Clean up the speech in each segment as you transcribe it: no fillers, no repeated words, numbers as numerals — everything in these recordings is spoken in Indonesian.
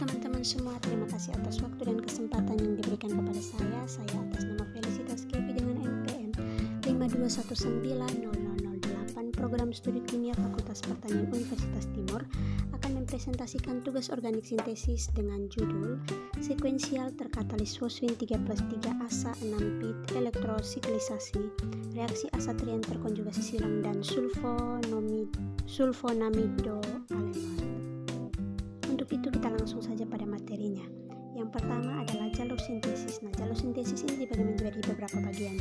teman-teman semua, terima kasih atas waktu dan kesempatan yang diberikan kepada saya. Saya atas nama Felicitas Kevi dengan NPM 5219008 Program Studi Kimia Fakultas Pertanian Universitas Timur akan mempresentasikan tugas organik sintesis dengan judul Sekuensial terkatalis fosfin 3+3 asa 6-pit elektrosiklisasi reaksi asa trian terkonjugasi silang dan sulfonamidoalenol. Untuk itu kita langsung saja pada materinya. Yang pertama adalah jalur sintesis. Nah, jalur sintesis ini dibagi menjadi beberapa bagian.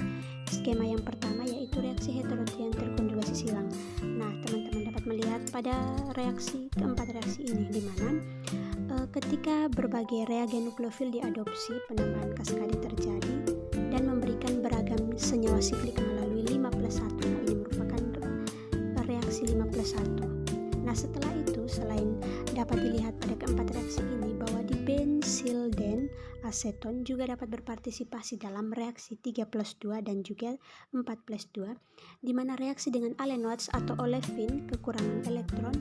Skema yang pertama yaitu reaksi heterotrian terkonjugasi silang. Nah, teman-teman dapat melihat pada keempat reaksi ini di mana ketika berbagai reagen nukleofil diadopsi, penambahan kaskade terjadi dan memberikan beragam senyawa siklik melalui 5+1. Nah, ini merupakan reaksi 5+1. Nah, setelah itu selain dapat dilihat pada keempat reaksi ini bahwa di benzilden aseton juga dapat berpartisipasi dalam reaksi 3+2 dan juga 4+2, di mana reaksi dengan alenoats atau olefin kekurangan elektron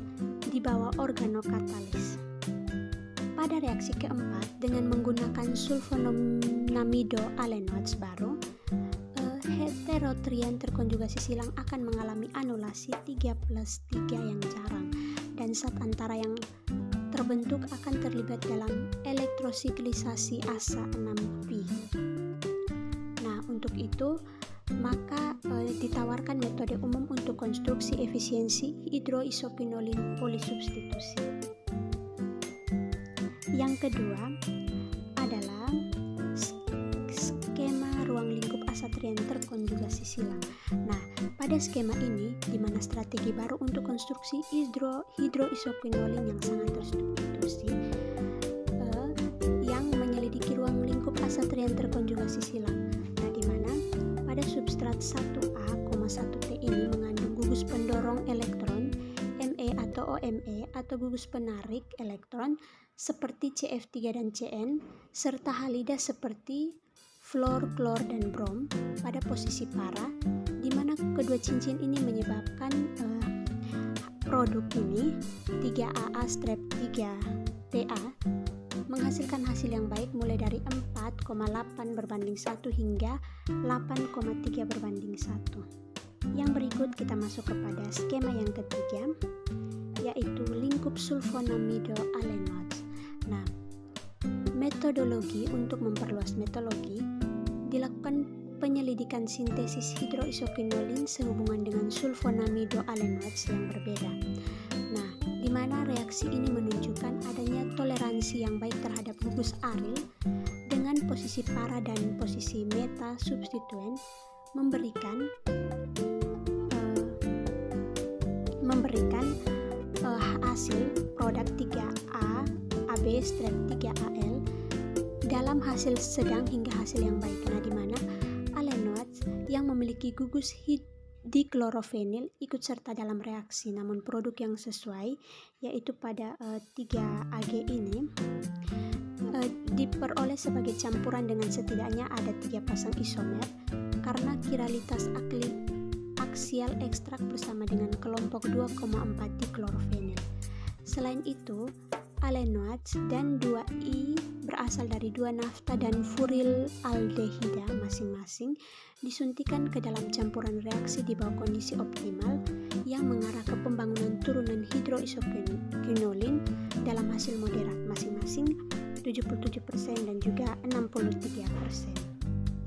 dibawa organokatalis. Pada reaksi keempat dengan menggunakan sulfonamidoalenoats baru, heterotrian terkonjugasi silang akan mengalami anulasi 3+3 yang jarang dan zat antara yang terbentuk akan terlibat dalam elektrosiklisasi asa 6Pi. Nah, untuk itu maka ditawarkan metode umum untuk konstruksi efisiensi hidroisopinolin polisubstitusi. Yang kedua adalah skema ruang lingkup asa trian terkonjugasi silang. Nah, pada skema ini di mana strategi baru untuk konstruksi hidroisopinolin yang sangat tersubstitusi yang menyelidiki ruang lingkup asa trian terkonjugasi silang. Nah, di mana pada substrat 1A,1T ini mengandung gugus pendorong elektron Me atau OMe atau gugus penarik elektron seperti CF3 dan Cn serta halida seperti fluor, klor, dan brom pada posisi para, di mana kedua cincin ini menyebabkan produk ini 3AA-3TA menghasilkan hasil yang baik mulai dari 4,8/1 hingga 8,3/1. Yang berikut kita masuk kepada skema yang ketiga, yaitu lingkup sulfonamidoalenoats. Nah, metodologi untuk memperluas metodologi dilakukan penyelidikan sintesis hidroisopinolin sehubungan dengan sulfonamidoalenoats yang berbeda. Nah, di mana reaksi ini menunjukkan adanya toleransi yang baik terhadap gugus aril dengan posisi para dan posisi meta substituen memberikan hasil produk 3A AB/3AL dalam hasil sedang hingga hasil yang baik. Nah, di mana alenoats yang memiliki gugus diklorofenil ikut serta dalam reaksi, namun produk yang sesuai yaitu pada 3Ag ini diperoleh sebagai campuran dengan setidaknya ada 3 pasang isomer karena kiralitas aksial ekstrak bersama dengan kelompok 2,4 diklorofenil. Selain itu, alenoats dan 2I berasal dari 2 nafta dan furyl aldehida masing-masing disuntikan ke dalam campuran reaksi di bawah kondisi optimal yang mengarah ke pembangunan turunan hidroisopinolin dalam hasil moderat masing-masing 77% dan juga 63%.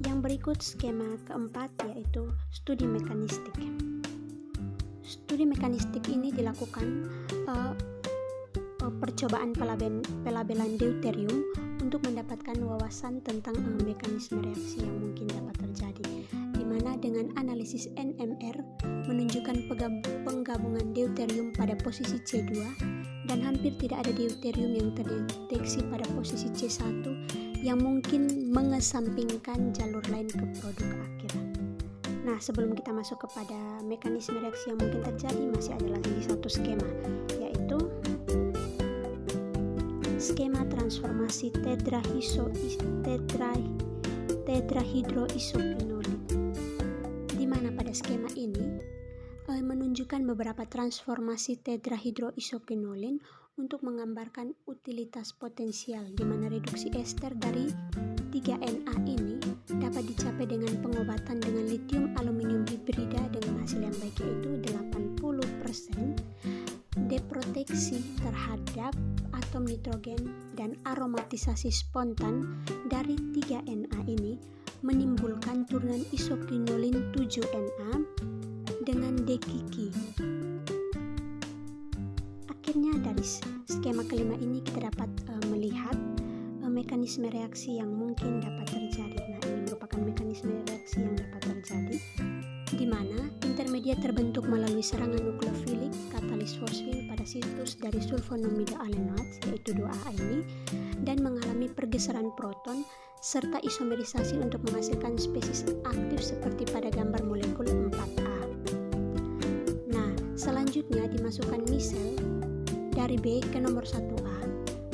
Yang berikut skema keempat yaitu studi mekanistik. Studi mekanistik ini dilakukan percobaan pelabelan deuterium untuk mendapatkan wawasan tentang mekanisme reaksi yang mungkin dapat terjadi, di mana dengan analisis NMR menunjukkan penggabungan deuterium pada posisi C2 dan hampir tidak ada deuterium yang terdeteksi pada posisi C1 yang mungkin mengesampingkan jalur lain ke produk akhir. Nah, sebelum kita masuk kepada mekanisme reaksi yang mungkin terjadi, masih ada lagi satu skema, yaitu skema transformasi tetrahidroisopinolin, di mana pada skema ini menunjukkan beberapa transformasi tetrahidroisoquinolin untuk menggambarkan utilitas potensial di mana reduksi ester dari 3Na ini dapat dicapai dengan pengobatan dengan litium aluminium hibrida dengan hasil yang baik yaitu 80%, deproteksi terhadap atom nitrogen dan aromatisasi spontan dari 3Na ini menimbulkan turunan isoquinolin 7Na dengan dekiki. Akhirnya dari skema kelima ini kita dapat melihat mekanisme reaksi yang mungkin dapat terjadi. Nah, ini merupakan mekanisme reaksi yang dapat terjadi di mana intermediat terbentuk melalui serangan nukleofilik katalis fosfil pada situs dari sulfonomida alenoats yaitu 2A ini dan mengalami pergeseran proton serta isomerisasi untuk menghasilkan spesies aktif seperti pada gambar molekul 4A. Nah, selanjutnya dimasukkan misel dari B ke nomor 1A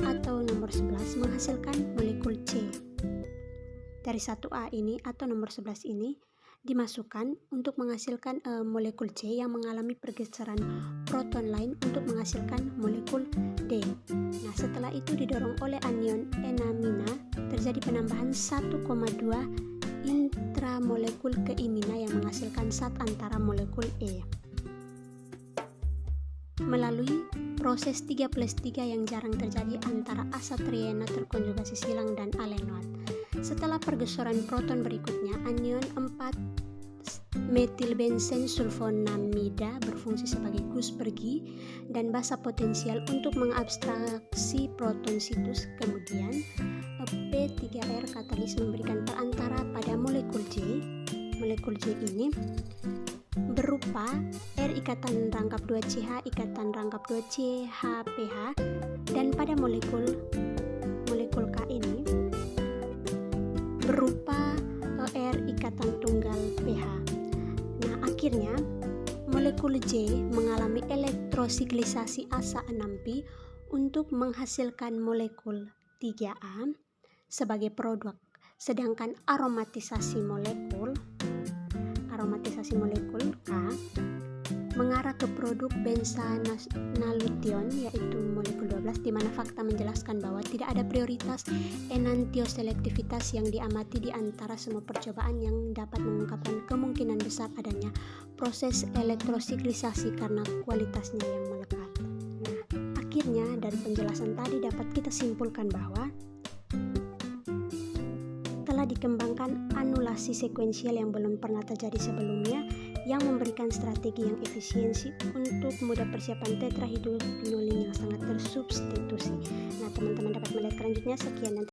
atau nomor 11 menghasilkan molekul C. Dari 1A ini atau nomor 11 ini dimasukkan untuk menghasilkan molekul C yang mengalami pergeseran proton lain untuk menghasilkan molekul D. Nah, setelah itu didorong oleh anion enamina terjadi penambahan 1,2 intramolekul ke imina yang menghasilkan zat antara molekul E. Melalui proses 3+3 yang jarang terjadi antara asa triena terkonjugasi silang dan alenoat. Setelah pergeseran proton berikutnya, anion 4-metilbenzen sulfonamida berfungsi sebagai gus pergi dan basa potensial untuk mengabstraksi proton situs. Kemudian P3R katalis memberikan perantara pada molekul J. Molekul J ini berupa R ikatan rangkap 2CH ikatan rangkap 2CH-PH dan pada molekul K ini berupa R ikatan tunggal PH. Nah, akhirnya molekul J mengalami elektrosiklisasi asa 6pi untuk menghasilkan molekul 3A sebagai produk, sedangkan aromatisasi molekul K mengarah ke produk benzanalution yaitu molekul 12 di mana fakta menjelaskan bahwa tidak ada prioritas enantioselektivitas yang diamati di antara semua percobaan yang dapat mengungkapkan kemungkinan besar adanya proses elektrosiklisasi karena kualitasnya yang melekat. Nah, akhirnya dari penjelasan tadi dapat kita simpulkan bahwa telah dikembangkan anulasi sekuensial yang belum pernah terjadi sebelumnya yang memberikan strategi yang efisiensi untuk mudah persiapan tetrahidroquinolin yang sangat tersubstitusi. Nah, teman-teman dapat melihat selanjutnya. Sekian.